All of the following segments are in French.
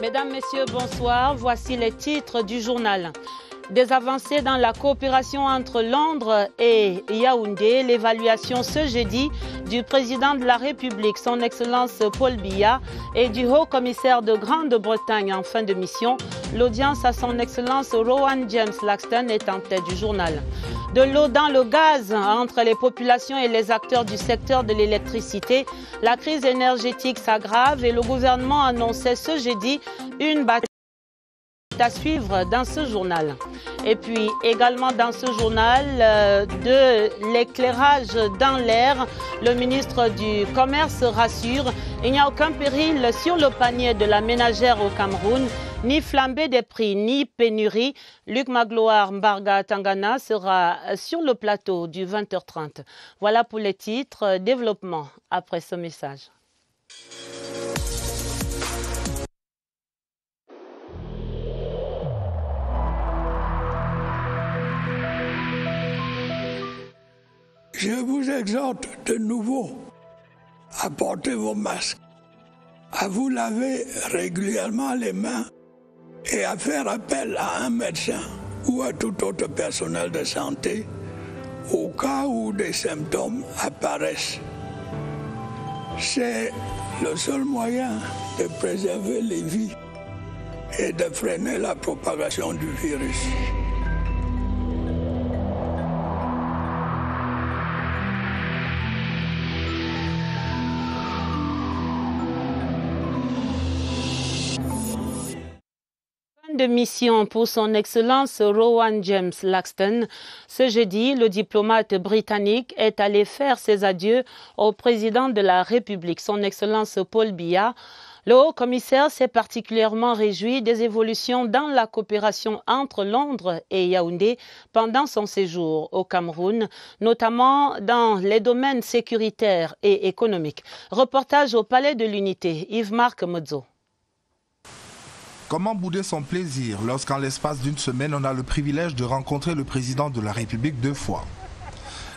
Mesdames, Messieurs, bonsoir. Voici les titres du journal. Des avancées dans la coopération entre Londres et Yaoundé. L'évaluation ce jeudi du président de la République, son Excellence Paul Biya, et du haut-commissaire de Grande-Bretagne en fin de mission. L'audience à son Excellence Rowan James Laxton est en tête du journal. De l'eau dans le gaz entre les populations et les acteurs du secteur de l'électricité. La crise énergétique s'aggrave et le gouvernement annonçait ce jeudi une bataille à suivre dans ce journal. Et puis également dans ce journal de l'éclairage dans l'air, le ministre du Commerce rassure, il n'y a aucun péril sur le panier de la ménagère au Cameroun, ni flambée des prix, ni pénurie. Luc Magloire Mbarga Tangana sera sur le plateau du 20h30. Voilà pour les titres. Développement après ce message. Je vous exhorte de nouveau à porter vos masques, à vous laver régulièrement les mains et à faire appel à un médecin ou à tout autre personnel de santé au cas où des symptômes apparaissent. C'est le seul moyen de préserver les vies et de freiner la propagation du virus. De mission pour son Excellence Rowan James Laxton. Ce jeudi, le diplomate britannique est allé faire ses adieux au président de la République, son Excellence Paul Biya. Le haut-commissaire s'est particulièrement réjoui des évolutions dans la coopération entre Londres et Yaoundé pendant son séjour au Cameroun, notamment dans les domaines sécuritaires et économiques. Reportage au Palais de l'Unité, Yves-Marc Modzo. Comment bouder son plaisir lorsqu'en l'espace d'une semaine, on a le privilège de rencontrer le président de la République 2 fois.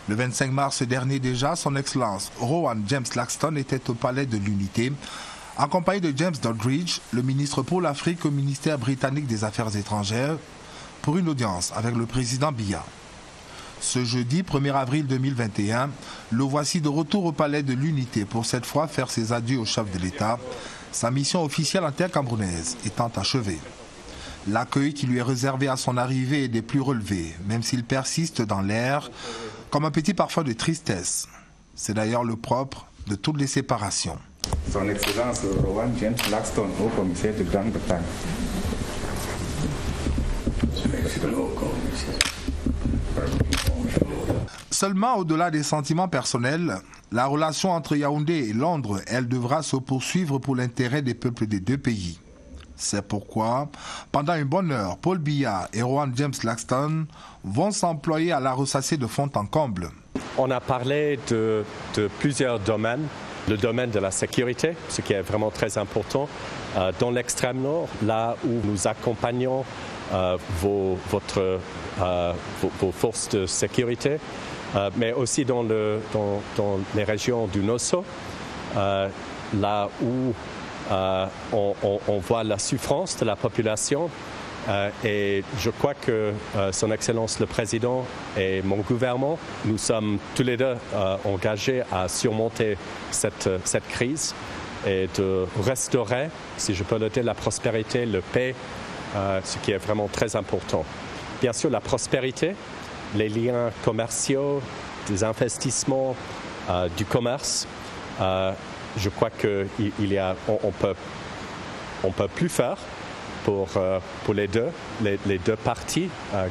Le 25 mars dernier déjà, son Excellence Rowan James Laxton était au Palais de l'Unité, accompagné de James Doddridge, le ministre pour l'Afrique au ministère britannique des Affaires étrangères, pour une audience avec le président Biya. Ce jeudi 1er avril 2021, le voici de retour au Palais de l'Unité pour cette fois faire ses adieux au chef de l'État, sa mission officielle en terre camerounaise étant achevée. L'accueil qui lui est réservé à son arrivée est des plus relevés, même s'il persiste dans l'air comme un petit parfum de tristesse. C'est d'ailleurs le propre de toutes les séparations. Son Excellence Rowan James Laxton, haut-commissaire de Grande-Bretagne. Seulement au-delà des sentiments personnels, la relation entre Yaoundé et Londres, elle devra se poursuivre pour l'intérêt des peuples des deux pays. C'est pourquoi, pendant une bonne heure, Paul Biya et Rowan James Laxton vont s'employer à la ressasser de fond en comble. On a parlé de plusieurs domaines. Le domaine de la sécurité, ce qui est vraiment très important. Dans l'extrême nord, là où nous accompagnons vos forces de sécurité, mais aussi dans les régions du Nosso, là où on voit la souffrance de la population. Et je crois que Son Excellence le Président et mon gouvernement, nous sommes tous les deux engagés à surmonter cette crise et de restaurer, si je peux le dire, la prospérité, la paix, ce qui est vraiment très important. Bien sûr, la prospérité, les liens commerciaux, des investissements, du commerce. Je crois qu'on peut plus faire pour les deux parties,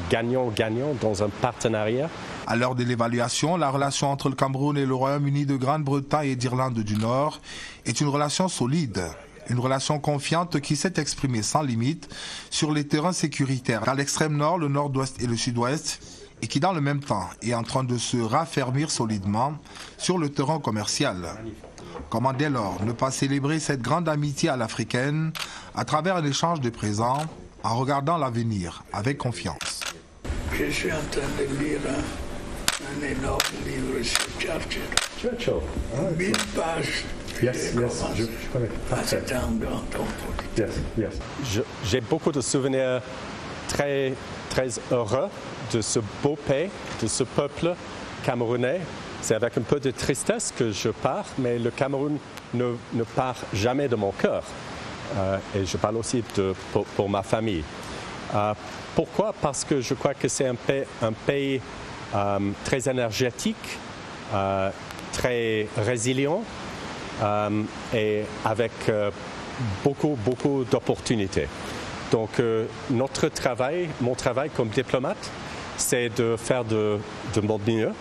gagnant-gagnant dans un partenariat. À l'heure de l'évaluation, la relation entre le Cameroun et le Royaume-Uni de Grande-Bretagne et d'Irlande du Nord est une relation solide. Une relation confiante qui s'est exprimée sans limite sur les terrains sécuritaires à l'extrême nord, le nord-ouest et le sud-ouest, et qui dans le même temps est en train de se raffermir solidement sur le terrain commercial. Comment dès lors ne pas célébrer cette grande amitié à l'africaine à travers un échange de présents en regardant l'avenir avec confiance. Je suis en train de lire un énorme livre sur Churchill. 1000 pages Yes, je connais. C'était un grand homme politique. J'ai beaucoup de souvenirs très, très heureux de ce beau pays, de ce peuple camerounais. C'est avec un peu de tristesse que je pars, mais le Cameroun ne part jamais de mon cœur. Et je parle aussi pour ma famille. Pourquoi? Parce que je crois que c'est un pays très énergétique, très résilient et avec beaucoup d'opportunités. Donc mon travail comme diplomate, c'est de faire de mon mieux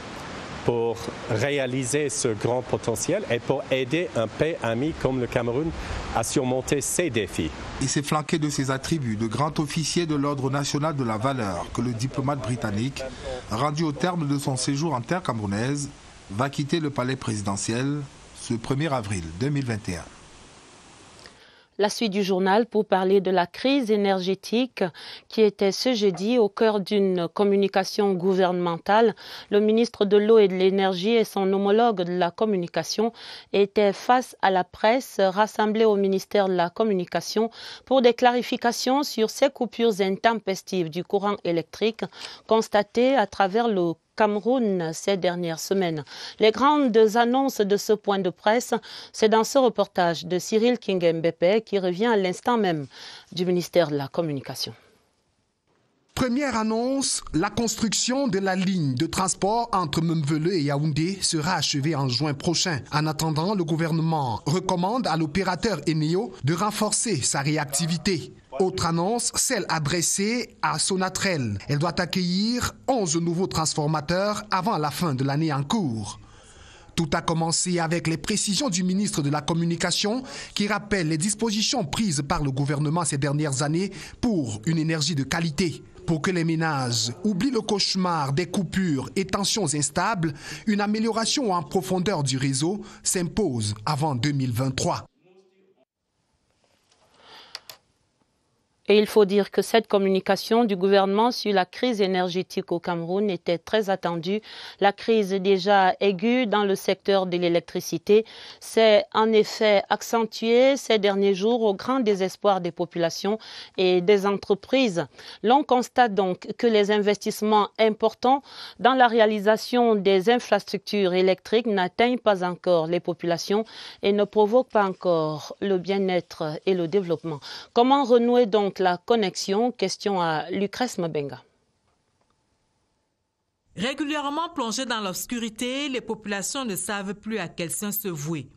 pour réaliser ce grand potentiel et pour aider un pays ami comme le Cameroun à surmonter ses défis. Il s'est flanqué de ses attributs de grand officier de l'Ordre national de la valeur que le diplomate britannique, rendu au terme de son séjour en terre camerounaise, va quitter le palais présidentiel ce 1er avril 2021. La suite du journal pour parler de la crise énergétique qui était ce jeudi au cœur d'une communication gouvernementale. Le ministre de l'Eau et de l'Énergie et son homologue de la communication étaient face à la presse rassemblée au ministère de la Communication pour des clarifications sur ces coupures intempestives du courant électrique constatées à travers le Cameroun ces dernières semaines. Les grandes annonces de ce point de presse, c'est dans ce reportage de Cyril Kingembepe qui revient à l'instant même du ministère de la Communication. Première annonce, la construction de la ligne de transport entre Memvele et Yaoundé sera achevée en juin prochain. En attendant, le gouvernement recommande à l'opérateur Eneo de renforcer sa réactivité. Autre annonce, celle adressée à Sonatrel. Elle doit accueillir 11 nouveaux transformateurs avant la fin de l'année en cours. Tout a commencé avec les précisions du ministre de la Communication qui rappelle les dispositions prises par le gouvernement ces dernières années pour une énergie de qualité. Pour que les ménages oublient le cauchemar des coupures et tensions instables, une amélioration en profondeur du réseau s'impose avant 2023. Et il faut dire que cette communication du gouvernement sur la crise énergétique au Cameroun était très attendue. La crise déjà aiguë dans le secteur de l'électricité s'est en effet accentuée ces derniers jours au grand désespoir des populations et des entreprises. L'on constate donc que les investissements importants dans la réalisation des infrastructures électriques n'atteignent pas encore les populations et ne provoquent pas encore le bien-être et le développement. Comment renouer donc la connexion? Question à Lucrèce Mabenga. Régulièrement plongées dans l'obscurité, les populations ne savent plus à quel saint se vouer.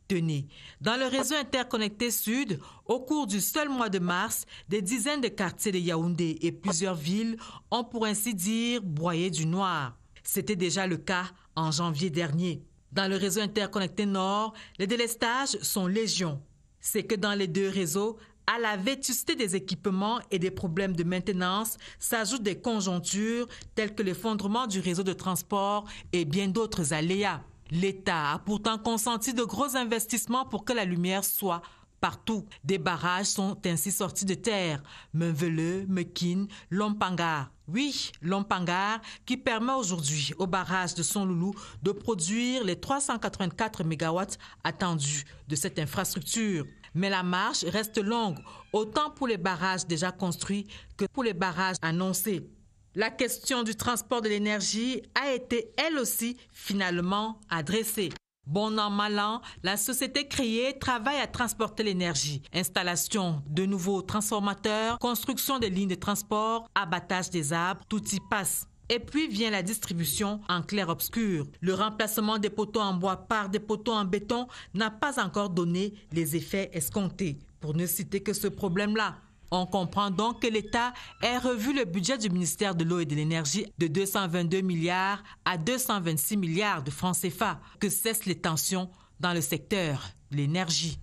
Tenez, dans le réseau interconnecté Sud, au cours du seul mois de mars, des dizaines de quartiers de Yaoundé et plusieurs villes ont pour ainsi dire broyé du noir. C'était déjà le cas en janvier dernier. Dans le réseau interconnecté Nord, les délestages sont légion. C'est que dans les deux réseaux, à la vétusté des équipements et des problèmes de maintenance s'ajoutent des conjonctures telles que l'effondrement du réseau de transport et bien d'autres aléas. L'État a pourtant consenti de gros investissements pour que la lumière soit partout. Des barrages sont ainsi sortis de terre. Memvele, Mekin, Lompangar. Oui, Lompangar qui permet aujourd'hui au barrage de Sonloulou de produire les 384 MW attendus de cette infrastructure. Mais la marche reste longue, autant pour les barrages déjà construits que pour les barrages annoncés. La question du transport de l'énergie a été, elle aussi, finalement adressée. Bon an, mal an, la société créée travaille à transporter l'énergie. Installation de nouveaux transformateurs, construction des lignes de transport, abattage des arbres, tout y passe. Et puis vient la distribution en clair-obscur. Le remplacement des poteaux en bois par des poteaux en béton n'a pas encore donné les effets escomptés. Pour ne citer que ce problème-là. On comprend donc que l'État ait revu le budget du ministère de l'Eau et de l'Énergie de 222 milliards à 226 milliards de francs CFA. Que cessent les tensions dans le secteur de l'énergie.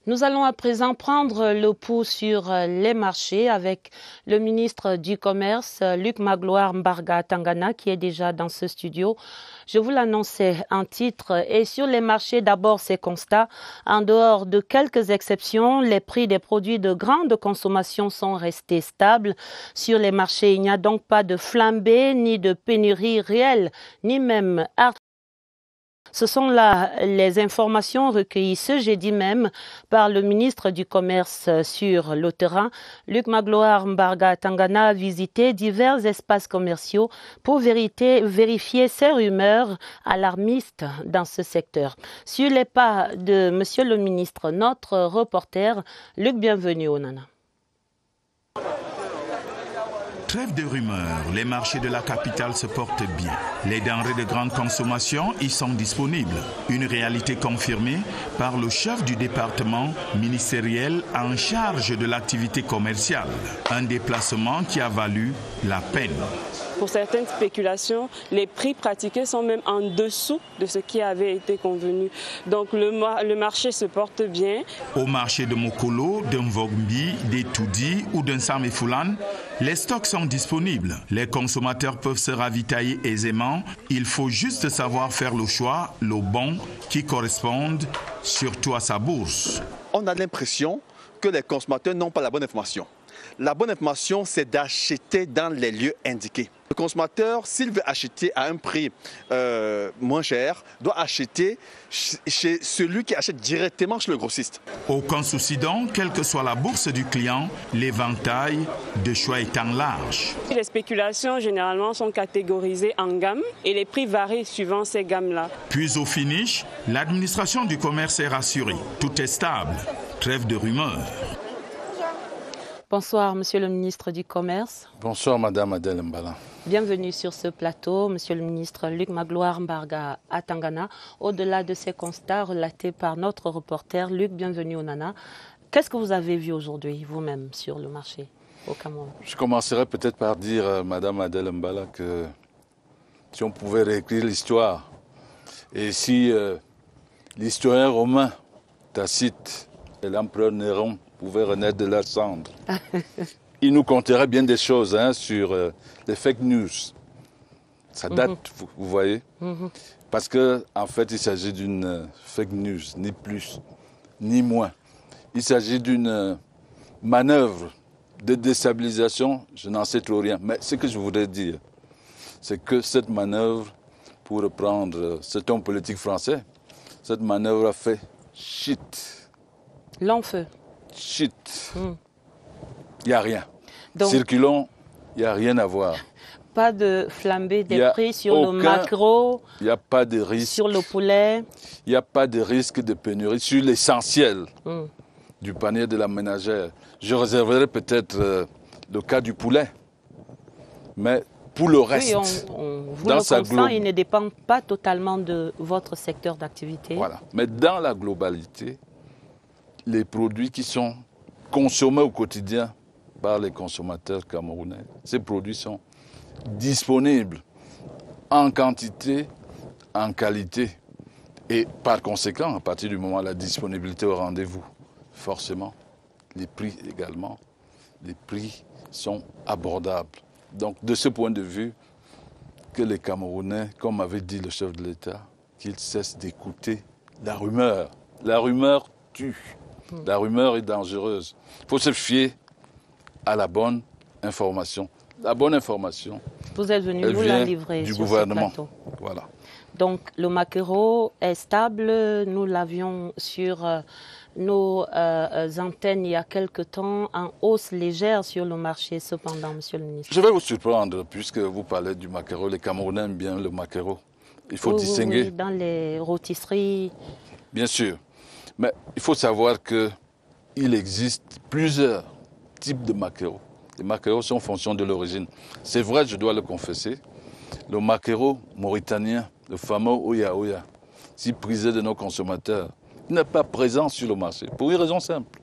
Nous allons à présent prendre le pouls sur les marchés avec le ministre du Commerce, Luc Magloire Mbarga Tangana, qui est déjà dans ce studio. Je vous l'annonçais en titre. Et sur les marchés, d'abord ces constats. En dehors de quelques exceptions, les prix des produits de grande consommation sont restés stables. Sur les marchés, il n'y a donc pas de flambée, ni de pénurie réelle, ni même Ce sont là les informations recueillies ce jeudi même par le ministre du Commerce sur le terrain. Luc Magloire Mbarga Tangana a visité divers espaces commerciaux pour vérifier ces rumeurs alarmistes dans ce secteur. Sur les pas de Monsieur le ministre, notre reporter Luc Bienvenu Onana. Trêve de rumeurs, les marchés de la capitale se portent bien. Les denrées de grande consommation y sont disponibles. Une réalité confirmée par le chef du département ministériel en charge de l'activité commerciale. Un déplacement qui a valu la peine. Pour certaines spéculations, les prix pratiqués sont même en dessous de ce qui avait été convenu. Donc le marché se porte bien. Au marché de Mokolo, d'un Vogmbi, des Toudi ou d'un Samefoulan, les stocks sont disponibles. Les consommateurs peuvent se ravitailler aisément. Il faut juste savoir faire le choix, le bon, qui corresponde surtout à sa bourse. On a l'impression que les consommateurs n'ont pas la bonne information. La bonne information, c'est d'acheter dans les lieux indiqués. Le consommateur, s'il veut acheter à un prix moins cher, doit acheter chez celui qui achète directement chez le grossiste. Aucun souci donc, quelle que soit la bourse du client, l'éventail de choix étant large. Les spéculations, généralement, sont catégorisées en gammes et les prix varient suivant ces gammes-là. Puis au finish, l'administration du commerce est rassurée. Tout est stable. Trêve de rumeurs. Bonsoir, Monsieur le ministre du Commerce. Bonsoir, Madame Adèle Mbala. Bienvenue sur ce plateau, Monsieur le ministre Luc Magloire Mbarga à Tangana. Au-delà de ces constats relatés par notre reporter Luc Bienvenu au Nana, qu'est-ce que vous avez vu aujourd'hui, vous-même, sur le marché au Cameroun? Je commencerai peut-être par dire, Madame Adèle Mbala, que si on pouvait réécrire l'histoire, et si l'historien romain Tacite et l'empereur Néron pouvaient renaître de leurs cendres, il nous conterait bien des choses sur les fake news. Ça date, vous voyez. Parce qu'en fait, il s'agit d'une fake news, ni plus, ni moins. Il s'agit d'une manœuvre de déstabilisation, je n'en sais trop rien. Mais ce que je voudrais dire, c'est que cette manœuvre, pour reprendre cet homme politique français, cette manœuvre a fait shit. L'enfeu. Shit. Il n'y a rien. Donc, circulons, il n'y a rien à voir. Pas de flambée des prix sur le maquereau, il n'y a pas de risque. Sur le poulet. Il n'y a pas de risque de pénurie sur l'essentiel du panier de la ménagère. Je réserverai peut-être le cas du poulet. Mais pour le reste, vous dans sa globalité, il ne dépend pas totalement de votre secteur d'activité. Voilà. Mais dans la globalité, les produits qui sont consommés au quotidien par les consommateurs camerounais, ces produits sont disponibles en quantité, en qualité. Et par conséquent, à partir du moment où la disponibilité au rendez-vous, forcément, les prix également, les prix sont abordables. Donc de ce point de vue, que les Camerounais, comme avait dit le chef de l'État, qu'ils cessent d'écouter la rumeur. La rumeur tue. La rumeur est dangereuse. Il faut se fier à la bonne information. La bonne information, vous êtes venu nous la livrer du sur gouvernement. Ce plateau. Voilà. Donc le maquereau est stable. Nous l'avions sur nos antennes il y a quelque temps, en hausse légère sur le marché cependant, Monsieur le ministre. Je vais vous surprendre puisque vous parlez du maquereau. Les Camerounais aiment bien le maquereau. Il faut distinguer. Oui, dans les rôtisseries. Bien sûr. Mais il faut savoir qu'il existe plusieurs types de maquereaux. Les maquereaux sont en fonction de l'origine. C'est vrai, je dois le confesser, le maquereau mauritanien, le fameux Oya Oya, si prisé de nos consommateurs, n'est pas présent sur le marché, pour une raison simple.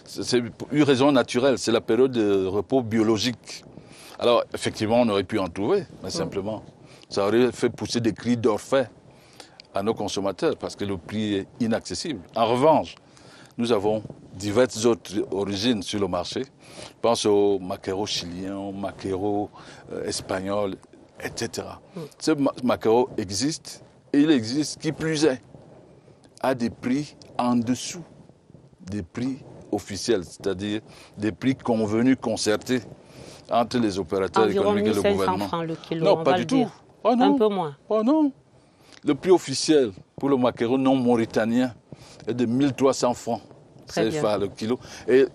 C'est une raison naturelle, c'est la période de repos biologique. Alors, effectivement, on aurait pu en trouver, mais simplement, ça aurait fait pousser des cris d'orfraie à nos consommateurs, parce que le prix est inaccessible. En revanche, nous avons diverses autres origines sur le marché. Je pense aux maquereaux chiliens, aux maquereaux espagnols, etc. Ce maquereau existe, et il existe, qui plus est, à des prix en dessous des prix officiels, c'est-à-dire des prix convenus, concertés entre les opérateurs économiques et le gouvernement. Francs le kilo, non, pas du tout. Oh non. Un peu moins. Oh non. Le prix officiel pour le maquereau non mauritanien est de 1300 francs CFA le kilo. Et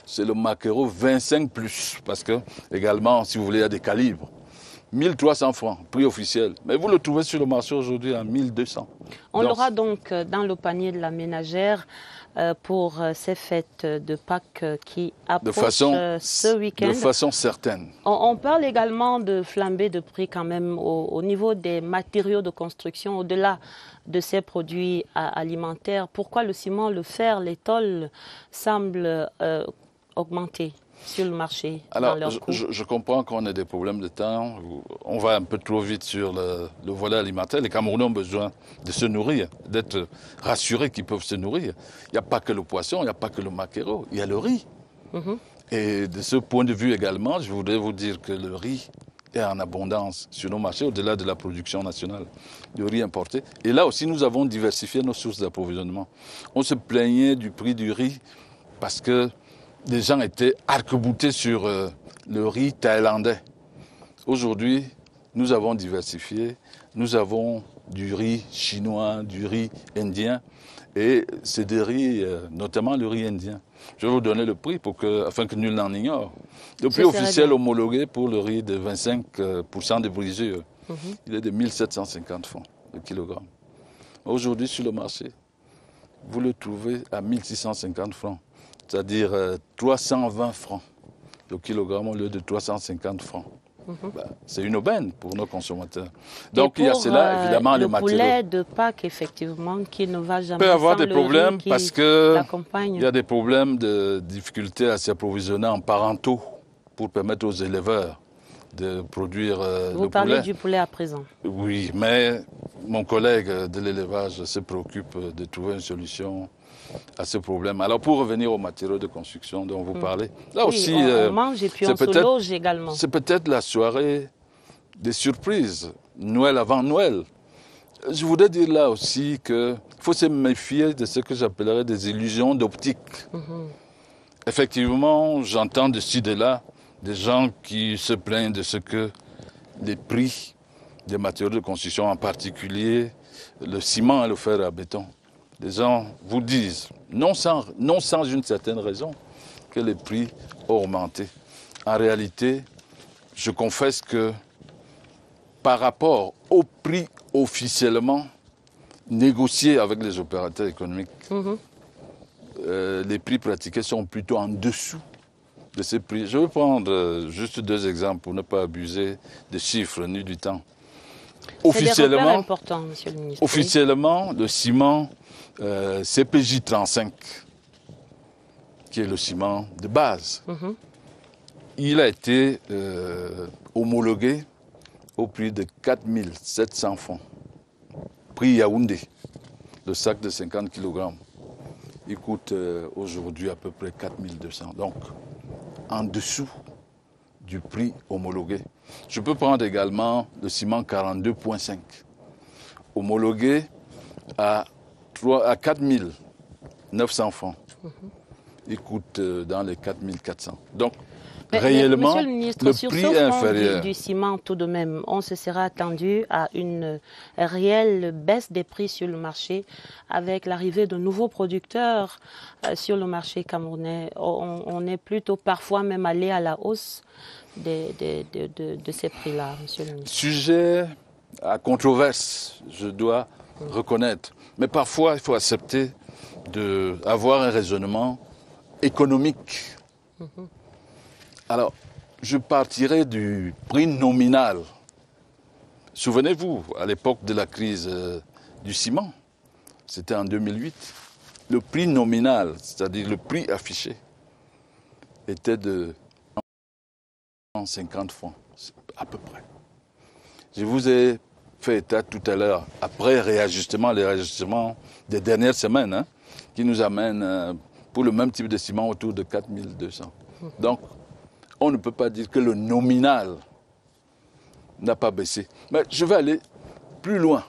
c'est le maquereau 25+, parce que également, si vous voulez, il y a des calibres. 1300 francs, prix officiel. Mais vous le trouvez sur le marché aujourd'hui à 1200. On l'aura donc dans le panier de la ménagère pour ces fêtes de Pâques qui approchent ce week-end. De façon certaine. On parle également de flambée de prix quand même au niveau des matériaux de construction, au-delà de ces produits alimentaires. Pourquoi le ciment, le fer, les tôles semblent augmenter sur le marché? Alors, je comprends qu'on ait des problèmes de temps. On va un peu trop vite sur le volet alimentaire. Les Camerounais ont besoin de se nourrir, d'être rassurés qu'ils peuvent se nourrir. Il n'y a pas que le poisson, il n'y a pas que le maquereau, il y a le riz. Et de ce point de vue également, je voudrais vous dire que le riz est en abondance sur nos marchés, au-delà de la production nationale de riz importé. Et là aussi, nous avons diversifié nos sources d'approvisionnement. On se plaignait du prix du riz parce que les gens étaient arc-boutés sur le riz thaïlandais. Aujourd'hui, nous avons diversifié. Nous avons du riz chinois, du riz indien. Et c'est des riz, notamment le riz indien. Je vais vous donner le prix afin que nul n'en ignore. Le prix officiel homologué pour le riz de 25% de brisure, il est de 1750 francs le kilogramme. Aujourd'hui, sur le marché, vous le trouvez à 1650 francs. C'est-à-dire 320 francs le kilogramme au lieu de 350 francs. C'est une aubaine pour nos consommateurs. Donc il y a cela, évidemment, les matériaux. Le poulet de Pâques, effectivement, qui ne va jamais peut avoir des problèmes parce que l'accompagne. Il y a des problèmes de difficulté à s'approvisionner en parentaux pour permettre aux éleveurs de produire le poulet. Vous parlez du poulet à présent. Oui, mais mon collègue de l'élevage se préoccupe de trouver une solution à ce problème. Alors pour revenir aux matériaux de construction dont vous parlez, là aussi, on mange et puis on se loge également. C'est peut-être la soirée des surprises, Noël avant Noël. Je voudrais dire là aussi qu'il faut se méfier de ce que j'appellerais des illusions d'optique. Effectivement, j'entends de ci, de là, des gens qui se plaignent de ce que les prix des matériaux de construction, en particulier le ciment et le fer à béton, les gens vous disent, non sans une certaine raison, que les prix ont augmenté. En réalité, je confesse que par rapport au prix officiellement négocié avec les opérateurs économiques, les prix pratiqués sont plutôt en dessous de ces prix. Je vais prendre juste 2 exemples pour ne pas abuser des chiffres ni du temps. Officiellement, monsieur le ministre. Officiellement, le ciment CPJ 35, qui est le ciment de base, il a été homologué au prix de 4 700 francs. Prix Yaoundé, le sac de 50 kg. Il coûte aujourd'hui à peu près 4 200. Donc, en dessous du prix homologué. Je peux prendre également le ciment 42,5, homologué à 4 900 francs. Il coûte dans les 4 400. Donc, réellement, Monsieur le ministre, le sur prix ce est inférieur. Du ciment, tout de même, on se sera attendu à une réelle baisse des prix sur le marché avec l'arrivée de nouveaux producteurs sur le marché camerounais. On est plutôt parfois même allé à la hausse de ces prix-là, monsieur le ministre. Sujet à controverse, je dois reconnaître. Mais parfois, il faut accepter d'avoir un raisonnement économique. Alors, je partirai du prix nominal. Souvenez-vous, à l'époque de la crise du ciment, c'était en 2008, le prix nominal, c'est-à-dire le prix affiché, était de 150 francs, à peu près. Je vous ai fait état tout à l'heure, après les réajustements des dernières semaines, qui nous amènent pour le même type de ciment autour de 4 200. Donc, on ne peut pas dire que le nominal n'a pas baissé. Mais je vais aller plus loin.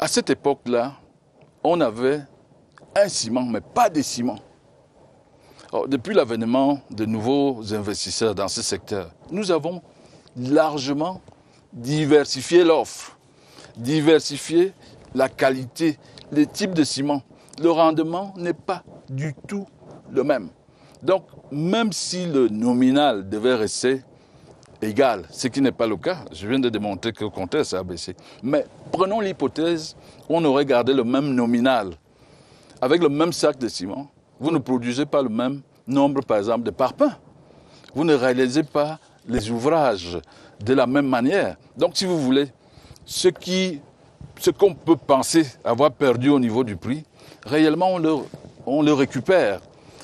À cette époque-là, on avait un ciment, mais pas des ciments. Alors, depuis l'avènement de nouveaux investisseurs dans ce secteur, nous avons largement diversifié l'offre, diversifié la qualité, les types de ciment, le rendement n'est pas du tout le même. Donc, même si le nominal devait rester égal, ce qui n'est pas le cas, je viens de démontrer qu'au contraire, ça a baissé. Mais prenons l'hypothèse où on aurait gardé le même nominal. Avec le même sac de ciment, vous ne produisez pas le même nombre, par exemple, de parpaings. Vous ne réalisez pas les ouvrages de la même manière. Donc, si vous voulez, ce qu'on peut penser avoir perdu au niveau du prix, réellement, on le récupère.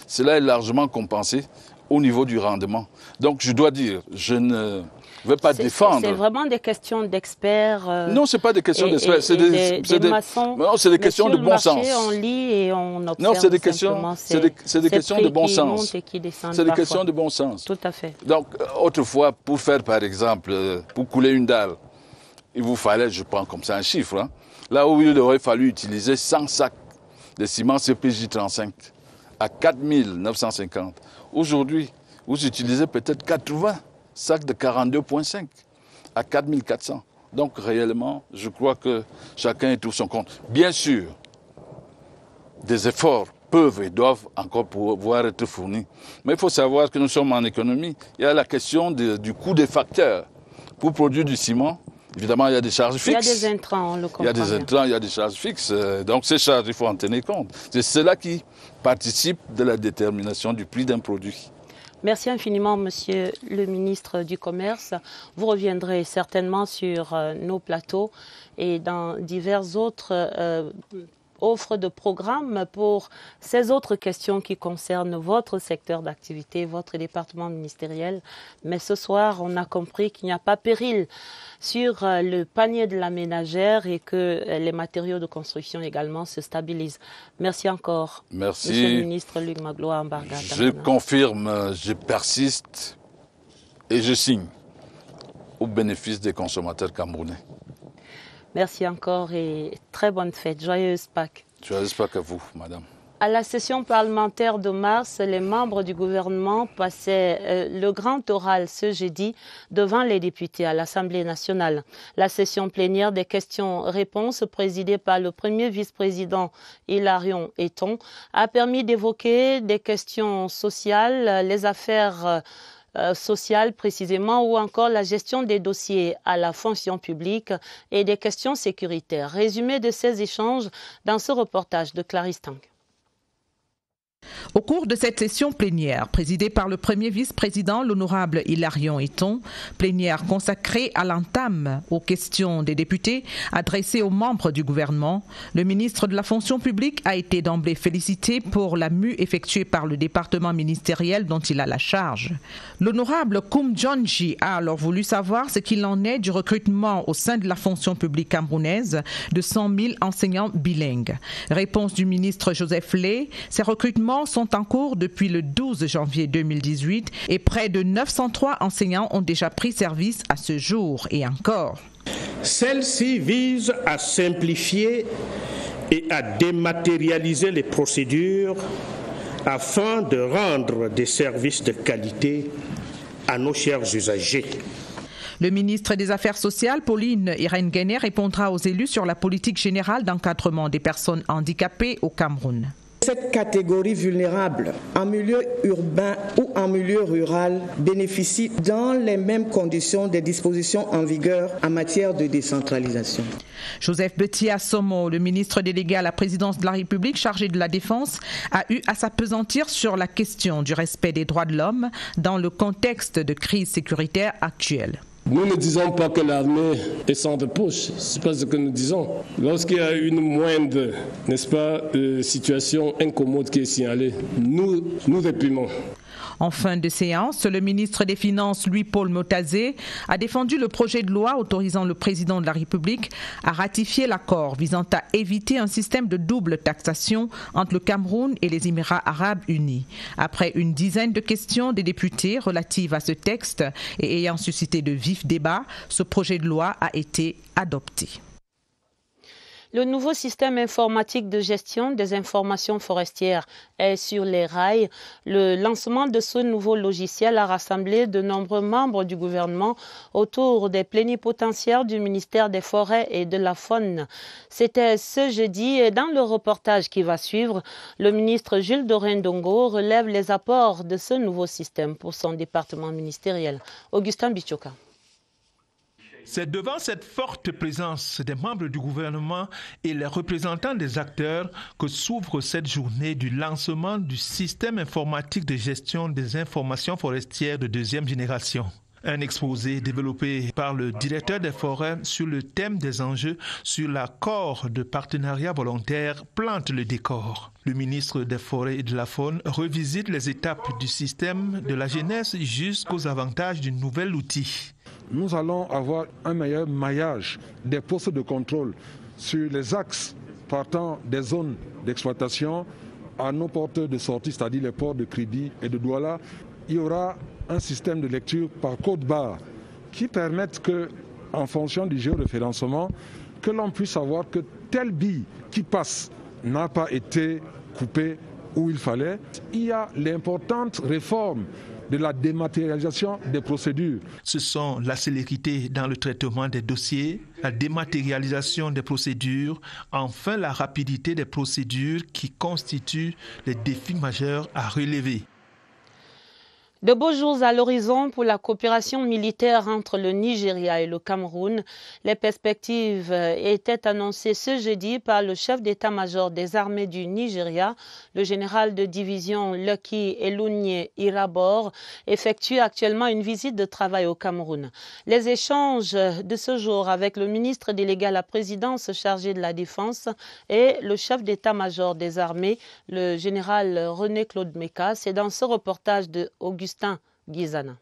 Cela est largement compensé au niveau du rendement. Donc, je dois dire, je ne vais pas défendre. C'est vraiment des questions d'experts. Non, ce n'est pas des questions d'experts. C'est des maçons. Non, c'est des questions de bon sens. On lit et on observe. Non, c'est des questions de bon sens. C'est des questions de bon sens. Tout à fait. Donc, autrefois, pour faire, par exemple, pour couler une dalle, il vous fallait, je prends comme ça un chiffre, hein, là où il aurait fallu utiliser 100 sacs de ciment CPJ 35 à 4 950. Aujourd'hui, vous utilisez peut-être 80 sacs de 42,5 à 4 400. Donc réellement, je crois que chacun est tout son compte. Bien sûr, des efforts peuvent et doivent encore pouvoir être fournis. Mais il faut savoir que nous sommes en économie. Il y a la question du coût des facteurs. Pour produire du ciment, évidemment, il y a des charges fixes. Il y a des intrants, on le comprend. Il y a des intrants, il y a des charges fixes. Donc ces charges, il faut en tenir compte. C'est cela qui participe de la détermination du prix d'un produit. Merci infiniment, Monsieur le ministre du Commerce. Vous reviendrez certainement sur nos plateaux et dans diverses autres offres de programmes pour ces autres questions qui concernent votre secteur d'activité, votre département ministériel. Mais ce soir, on a compris qu'il n'y a pas péril sur le panier de la ménagère et que les matériaux de construction également se stabilisent. Merci encore. Merci. Monsieur le ministre Luc Magloire Mbargane. Je confirme, je persiste et je signe au bénéfice des consommateurs camerounais. Merci encore et très bonne fête. Joyeuse Pâques. Joyeuse Pâques à vous, madame. À la session parlementaire de mars, les membres du gouvernement passaient le grand oral ce jeudi devant les députés à l'Assemblée nationale. La session plénière des questions-réponses présidée par le premier vice-président Hilarion Eton a permis d'évoquer des questions sociales, les affaires sociales précisément, ou encore la gestion des dossiers à la fonction publique et des questions sécuritaires. Résumé de ces échanges dans ce reportage de Clarisse Tang. Au cours de cette session plénière, présidée par le premier vice-président, l'honorable Hilarion Eton, plénière consacrée à l'entame aux questions des députés adressées aux membres du gouvernement, le ministre de la fonction publique a été d'emblée félicité pour la mue effectuée par le département ministériel dont il a la charge. L'honorable Koum Djonji a alors voulu savoir ce qu'il en est du recrutement au sein de la fonction publique camerounaise de 100 000 enseignants bilingues. Réponse du ministre Joseph Lay, ces recrutements sont en cours depuis le 12 janvier 2018 et près de 903 enseignants ont déjà pris service à ce jour et encore. Celle-ci vise à simplifier et à dématérialiser les procédures afin de rendre des services de qualité à nos chers usagers. Le ministre des Affaires sociales, Pauline Irène-Guéné, répondra aux élus sur la politique générale d'encadrement des personnes handicapées au Cameroun. Cette catégorie vulnérable, en milieu urbain ou en milieu rural, bénéficie dans les mêmes conditions des dispositions en vigueur en matière de décentralisation. Joseph Betia Somo, le ministre délégué à la présidence de la République chargé de la Défense, a eu à s'appesantir sur la question du respect des droits de l'homme dans le contexte de crise sécuritaire actuelle. Nous ne disons pas que l'armée est sans de poche, ce n'est pas ce que nous disons. Lorsqu'il y a une moindre, n'est-ce pas, situation incommode qui est signalée, nous réprimons. En fin de séance, le ministre des Finances, Louis-Paul Motazé, a défendu le projet de loi autorisant le président de la République à ratifier l'accord visant à éviter un système de double taxation entre le Cameroun et les Émirats arabes unis. Après une dizaine de questions des députés relatives à ce texte et ayant suscité de vifs débats, ce projet de loi a été adopté. Le nouveau système informatique de gestion des informations forestières est sur les rails. Le lancement de ce nouveau logiciel a rassemblé de nombreux membres du gouvernement autour des plénipotentiaires du ministère des Forêts et de la Faune. C'était ce jeudi et dans le reportage qui va suivre, le ministre Jules Dorindongo relève les apports de ce nouveau système pour son département ministériel. Augustin Bichoka. C'est devant cette forte présence des membres du gouvernement et les représentants des acteurs que s'ouvre cette journée du lancement du système informatique de gestion des informations forestières de deuxième génération. Un exposé développé par le directeur des forêts sur le thème des enjeux sur l'accord de partenariat volontaire plante le décor. Le ministre des Forêts et de la Faune revisite les étapes du système de la genèse jusqu'aux avantages du nouvel outil. Nous allons avoir un meilleur maillage des postes de contrôle sur les axes partant des zones d'exploitation à nos ports de sortie, c'est-à-dire les ports de Kribi et de Douala. Il y aura un système de lecture par code-barre qui permette que, en fonction du géoréférencement, que l'on puisse savoir que telle bille qui passe n'a pas été coupée où il fallait. Il y a l'importante réforme de la dématérialisation des procédures. Ce sont la célérité dans le traitement des dossiers, la dématérialisation des procédures, enfin la rapidité des procédures qui constituent les défis majeurs à relever. De beaux jours à l'horizon pour la coopération militaire entre le Nigeria et le Cameroun. Les perspectives étaient annoncées ce jeudi par le chef d'état-major des armées du Nigeria. Le général de division Lucky Elunye Irabor effectue actuellement une visite de travail au Cameroun. Les échanges de ce jour avec le ministre délégué à la présidence chargé de la défense et le chef d'état-major des armées, le général René-Claude Meka, c'est dans ce reportage de Augustin Guizana.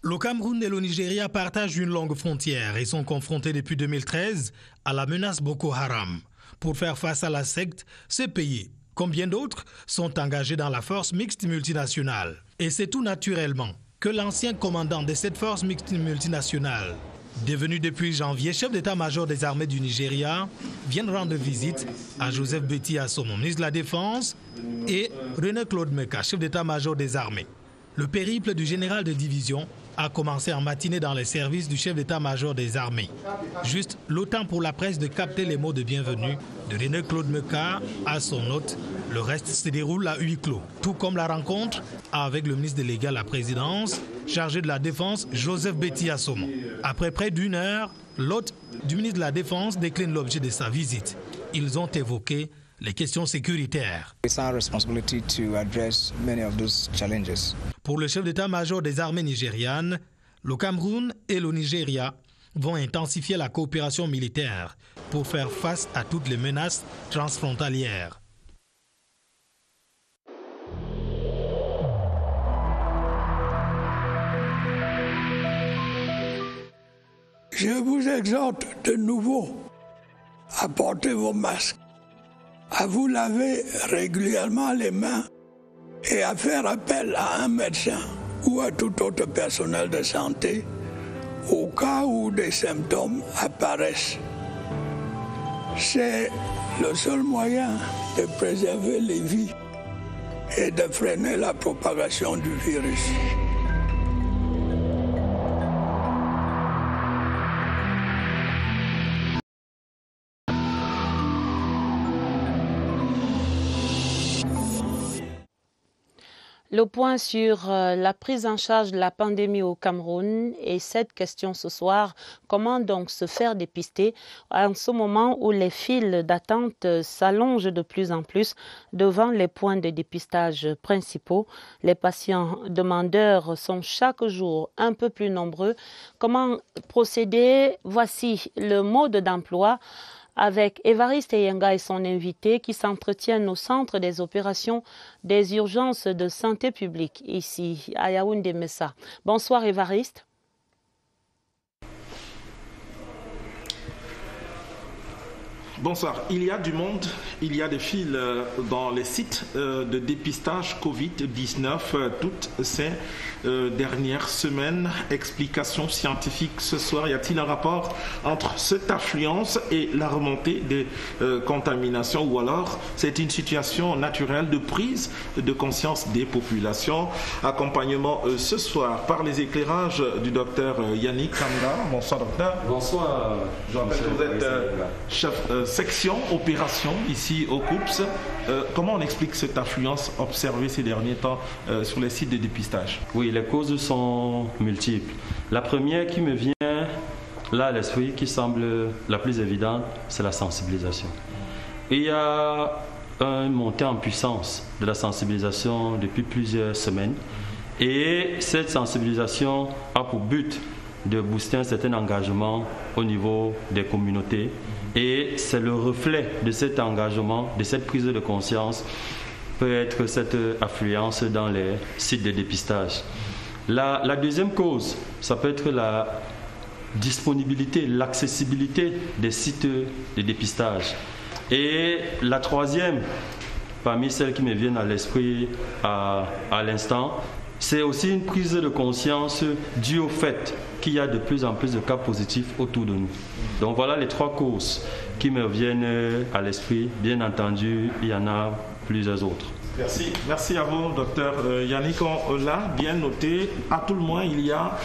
Le Cameroun et le Nigeria partagent une longue frontière et sont confrontés depuis 2013 à la menace Boko Haram. Pour faire face à la secte, ces pays, comme bien d'autres, sont engagés dans la force mixte multinationale. Et c'est tout naturellement que l'ancien commandant de cette force mixte multinationale, devenu depuis janvier chef d'état-major des armées du Nigeria, vient rendre visite à Joseph Betty Assomo, ministre de la Défense, et René-Claude Meka, chef d'état-major des armées. Le périple du général de division a commencé en matinée dans les services du chef d'état-major des armées. Juste le temps pour la presse de capter les mots de bienvenue de René-Claude Meka à son hôte. Le reste se déroule à huis clos, tout comme la rencontre avec le ministre délégué à la présidence, chargé de la Défense, Joseph Betty Assomo. Après près d'une heure, l'hôte du ministre de la Défense décline l'objet de sa visite. Ils ont évoqué les questions sécuritaires. Pour le chef d'état-major des armées nigérianes, le Cameroun et le Nigeria vont intensifier la coopération militaire pour faire face à toutes les menaces transfrontalières. Je vous exhorte de nouveau à porter vos masques, à vous laver régulièrement les mains et à faire appel à un médecin ou à tout autre personnel de santé au cas où des symptômes apparaissent. C'est le seul moyen de préserver les vies et de freiner la propagation du virus. Le point sur la prise en charge de la pandémie au Cameroun et cette question ce soir, comment donc se faire dépister en ce moment où les files d'attente s'allongent de plus en plus devant les points de dépistage principaux. Les patients demandeurs sont chaque jour un peu plus nombreux. Comment procéder? Voici le mode d'emploi avec Évariste Eyenga et son invité qui s'entretiennent au centre des opérations des urgences de santé publique, ici à Yaoundé-Messa. Bonsoir Bonsoir. Il y a du monde, il y a des files dans les sites de dépistage Covid-19 toutes ces dernières semaines. Explication scientifique ce soir. Y a-t-il un rapport entre cette affluence et la remontée des contaminations, ou alors c'est une situation naturelle de prise de conscience des populations? Accompagnement ce soir par les éclairages du docteur Yannick Kanda. Bonsoir docteur. Bonsoir. Je rappelle que vous êtes chef section opération ici au COUPS. Comment on explique cette affluence observée ces derniers temps sur les sites de dépistage? Oui, les causes sont multiples. La première qui me vient là à l'esprit, qui semble la plus évidente, c'est la sensibilisation. Il y a une montée en puissance de la sensibilisation depuis plusieurs semaines, et cette sensibilisation a pour but de booster un certain engagement au niveau des communautés, et c'est le reflet de cet engagement, de cette prise de conscience, peut être cette affluence dans les sites de dépistage. La deuxième cause, ça peut être la disponibilité, l'accessibilité des sites de dépistage. Et la troisième, parmi celles qui me viennent à l'esprit à l'instant, c'est aussi une prise de conscience due au fait qu'il y a de plus en plus de cas positifs autour de nous. Donc voilà les trois causes qui me viennent à l'esprit. Bien entendu, il y en a plusieurs autres. Merci. Merci à vous, docteur Yannick. On l'a bien noté. À tout le moins, il y a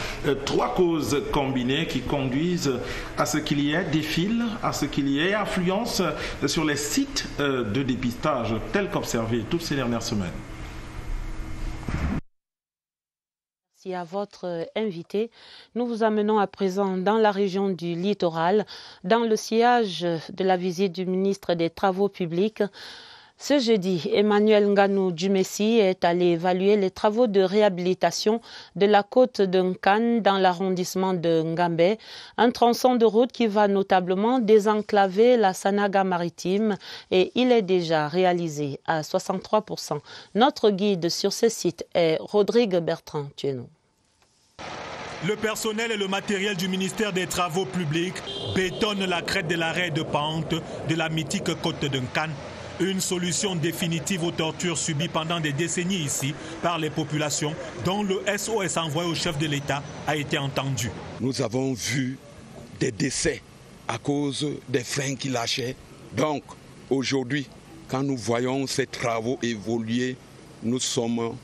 trois causes combinées qui conduisent à ce qu'il y ait des files, à ce qu'il y ait affluence sur les sites de dépistage, tels qu'observés toutes ces dernières semaines. Merci à votre invité. Nous vous amenons à présent dans la région du littoral, dans le sillage de la visite du ministre des Travaux publics. Ce jeudi, Emmanuel Nganou Dumessi est allé évaluer les travaux de réhabilitation de la côte de Nkane dans l'arrondissement de Ngambé, un tronçon de route qui va notablement désenclaver la Sanaga maritime, et il est déjà réalisé à 63%. Notre guide sur ce site est Rodrigue Bertrand Tueno. Le personnel et le matériel du ministère des Travaux publics bétonnent la crête de l'arrêt de pente de la mythique côte de Nkane. Une solution définitive aux tortures subies pendant des décennies ici par les populations, dont le SOS envoyé au chef de l'État a été entendu. Nous avons vu des décès à cause des freins qui lâchaient. Donc aujourd'hui, quand nous voyons ces travaux évoluer, nous sommes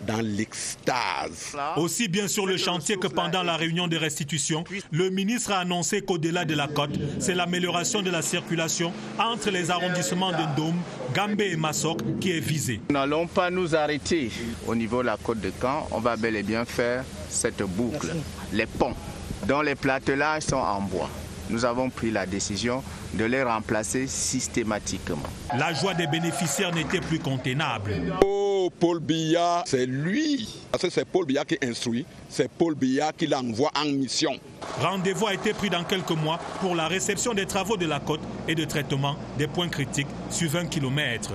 dans l'extase. Aussi bien sur le chantier que pendant la réunion de restitution, le ministre a annoncé qu'au-delà de la côte, c'est l'amélioration de la circulation entre les arrondissements de Ndom, Gambé et Massok qui est visée. Nous n'allons pas nous arrêter au niveau de la côte de Caen. On va bel et bien faire cette boucle. Les ponts dont les plâtelages sont en bois. Nous avons pris la décision de les remplacer systématiquement. La joie des bénéficiaires n'était plus contenable. Oh, Paul Biya, c'est lui. Parce que c'est Paul Biya qui instruit, c'est Paul Biya qui l'envoie en mission. Rendez-vous a été pris dans quelques mois pour la réception des travaux de la côte et de traitement des points critiques sur 20 km.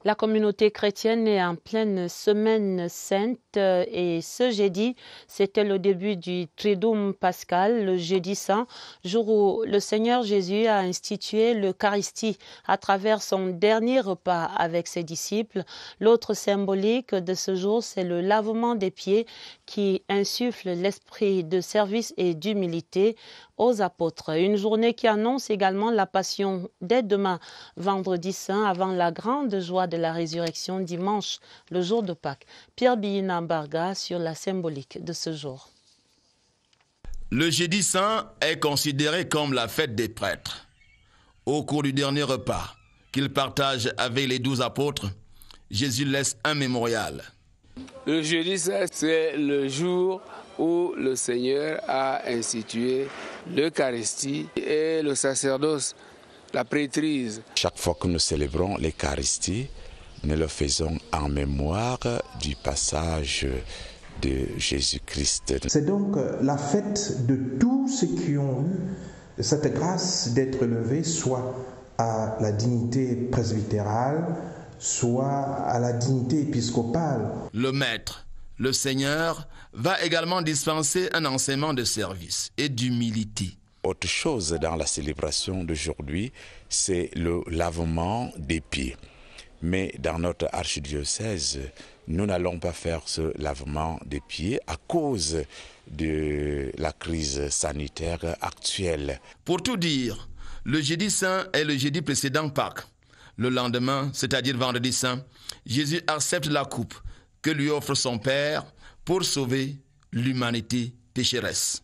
La communauté chrétienne est en pleine semaine sainte et ce jeudi, c'était le début du Triduum pascal, le jeudi saint, jour où le Seigneur Jésus a institué l'Eucharistie à travers son dernier repas avec ses disciples. L'autre symbolique de ce jour, c'est le lavement des pieds qui insuffle l'esprit de service et d'humilité aux apôtres. Une journée qui annonce également la passion dès demain, vendredi saint, avant la grande joie de la résurrection dimanche, le jour de Pâques. Pierre Biyina Barga sur la symbolique de ce jour. Le jeudi saint est considéré comme la fête des prêtres. Au cours du dernier repas qu'il partage avec les 12 apôtres, Jésus laisse un mémorial. Le jeudi saint, c'est le jour où le Seigneur a institué l'Eucharistie et le sacerdoce, la prêtrise. Chaque fois que nous célébrons l'Eucharistie, nous le faisons en mémoire du passage de Jésus-Christ. C'est donc la fête de tous ceux qui ont eu cette grâce d'être élevés, soit à la dignité presbytérale, soit à la dignité épiscopale. Le maître, le Seigneur, va également dispenser un enseignement de service et d'humilité. autre chose dans la célébration d'aujourd'hui, c'est le lavement des pieds. Mais dans notre archidiocèse, nous n'allons pas faire ce lavement des pieds à cause de la crise sanitaire actuelle. Pour tout dire, le jeudi saint est le jeudi précédent Pâques. Le lendemain, c'est-à-dire vendredi saint, Jésus accepte la coupe que lui offre son Père pour sauver l'humanité pécheresse.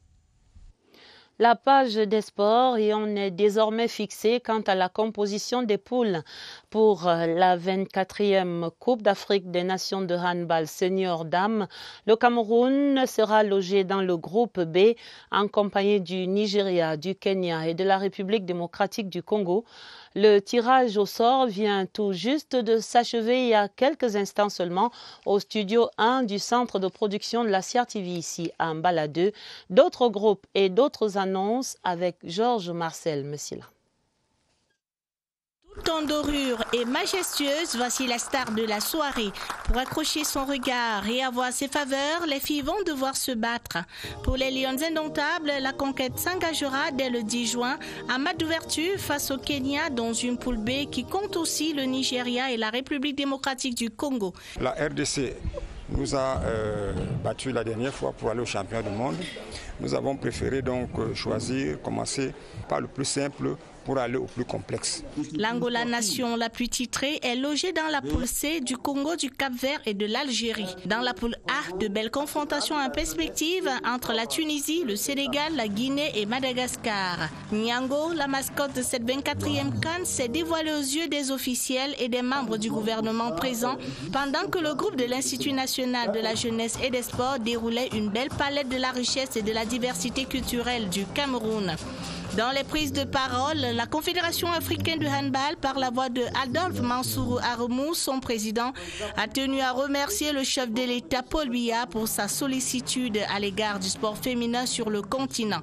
La page des sports et on est désormais fixé quant à la composition des poules pour la 24e Coupe d'Afrique des Nations de handball senior dames. Le Cameroun sera logé dans le groupe B en compagnie du Nigeria, du Kenya et de la République démocratique du Congo. Le tirage au sort vient tout juste de s'achever il y a quelques instants seulement au studio 1 du centre de production de la CRTV ici à Mbala 2. D'autres groupes et d'autres annonces avec Georges Marcel Messila. Tout en dorure et majestueuse, voici la star de la soirée. Pour accrocher son regard et avoir ses faveurs, les filles vont devoir se battre. Pour les Lions indomptables, la conquête s'engagera dès le 10 juin à match d'ouverture face au Kenya dans une poule B qui compte aussi le Nigeria et la République démocratique du Congo. La RDC nous a battu la dernière fois pour aller au championnat du monde. Nous avons préféré donc commencer par le plus simple pour aller au plus complexe. L'Angola, nation la plus titrée, est logée dans la poule C du Congo, du Cap-Vert et de l'Algérie. Dans la poule A, de belles confrontations en perspective entre la Tunisie, le Sénégal, la Guinée et Madagascar. Niango, la mascotte de cette 24e CAN, s'est dévoilée aux yeux des officiels et des membres du gouvernement présents pendant que le groupe de l'Institut national de la jeunesse et des sports déroulait une belle palette de la richesse et de la diversité culturelle du Cameroun. Dans les prises de parole, la Confédération africaine de handball, par la voix de Adolphe Mansourou Aremou, son président, a tenu à remercier le chef de l'État Paul Biya pour sa sollicitude à l'égard du sport féminin sur le continent.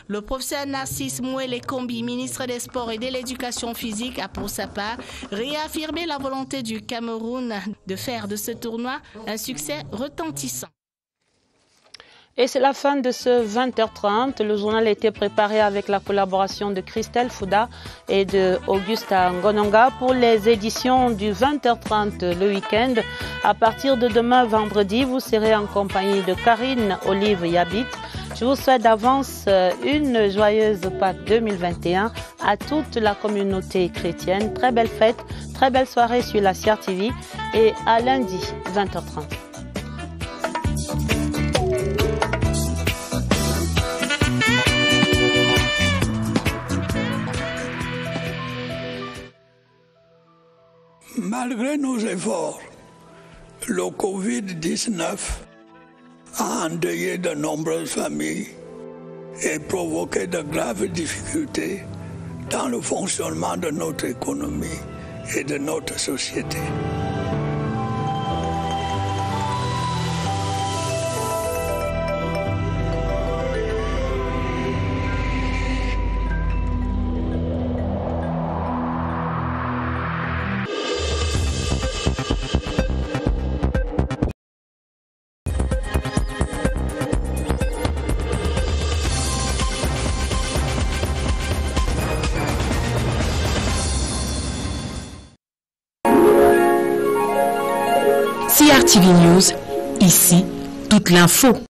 Le professeur Narcisse Mouele-Kombi, ministre des Sports et de l'Éducation physique, a pour sa part réaffirmé la volonté du Cameroun de faire de ce tournoi un succès retentissant. Et c'est la fin de ce 20h30. Le journal a été préparé avec la collaboration de Christelle Fouda et de Augusta Ngononga pour les éditions du 20h30 le week-end. À partir de demain vendredi, vous serez en compagnie de Karine Olive Yabit. Je vous souhaite d'avance une joyeuse Pâques 2021 à toute la communauté chrétienne. Très belle fête, très belle soirée sur la CRTV et à lundi 20h30. Malgré nos efforts, le Covid-19 a endeuillé de nombreuses familles et provoqué de graves difficultés dans le fonctionnement de notre économie et de notre société. CRTV News, ici, toute l'info.